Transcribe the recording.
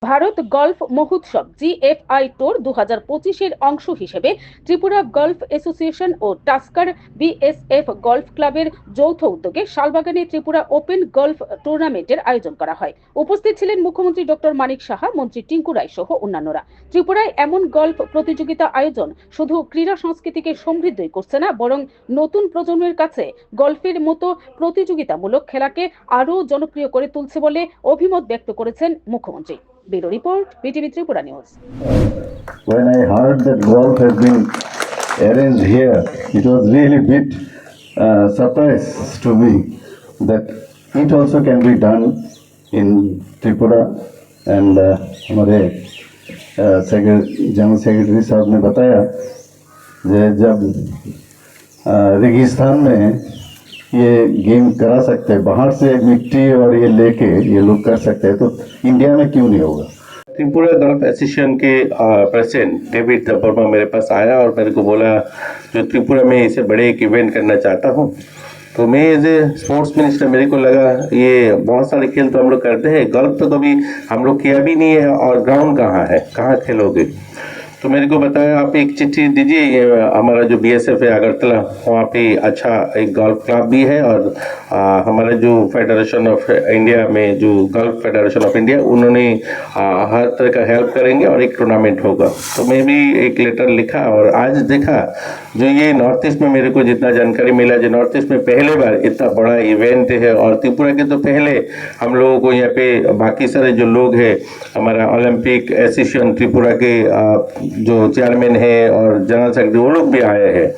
Bharat golf মহোৎসব GFI tour 2025-এর অংশ হিসেবে Tripura golf association ও Tusker BSF golf ক্লাবের যৌথ উদ্যোগে শালবাগানে ত্রিপুরা ওপেন গল্ফ টুর্নামেন্টের আয়োজন করা হয়। উপস্থিত ছিলেন মুখ্যমন্ত্রী ডক্টর মানিক সাহা, মন্ত্রী টিঙ্কু রায় সহ অন্যান্যরা। ত্রিপুরায় এমন গল্ফ প্রতিযোগিতা আয়োজন শুধু ক্রীড়া সংস্কৃতিকে সমৃদ্ধই করছে না, বরং নতুন প্রজন্মের কাছে গল্ফের মতো প্রতিযোগিতামূলক খেলাকে আরও জনপ্রিয় করে তুলছে বলে অভিমত ব্যক্ত করেছেন মুখ্যমন্ত্রী। Bureau Report, BTV Tripura News. When I heard that golf has been arranged here, it was really bit surprise to me that it also can be done in Tripura. And हमारे जनरल सेक्रेटरी साहब ने बताया कि जब रेगिस्तान में ये game करा सकते हैं, बाहर से मिट्टी और ये लेके ये लोग कर सकते हैं, तो इंडिया में क्यों नहीं होगा। त्रिपुरा गल्फ एसोसिएशन के प्रेसिडेंट डेविड वर्मा मेरे पास आया और मेरे को बोला जो त्रिपुरा में इसे बड़े एक इवेंट करना चाहता हूँ। तो मैं एज ए स्पोर्ट्स मिनिस्टर मेरे को लगा ये बहुत सारे खेल तो हम लोग करते हैं, गल्फ तो कभी हम लोग किया भी नहीं है और ग्राउंड कहाँ है, कहाँ खेलोगे। तो मेरे को बताया आप एक चिट्ठी दीजिए, ये हमारा जो बीएसएफ है अगरतला वहाँ पे अच्छा एक गल्फ क्लब भी है और हमारा जो फेडरेशन ऑफ इंडिया में जो गल्फ फेडरेशन ऑफ इंडिया उन्होंने हर तरह का हेल्प करेंगे और एक टूर्नामेंट होगा। तो मैं भी एक लेटर लिखा और आज देखा जो ये नॉर्थ ईस्ट में मेरे को जितना जानकारी मिला जो नॉर्थ ईस्ट में पहले बार इतना बड़ा इवेंट है और त्रिपुरा के तो पहले हम लोगों को यहाँ पे बाकी सारे जो लोग हैं हमारा ओलंपिक एसोसिएशन त्रिपुरा के जो चेयरमैन है और जनरल सेक्रेटरी वो लोग भी आए हैं।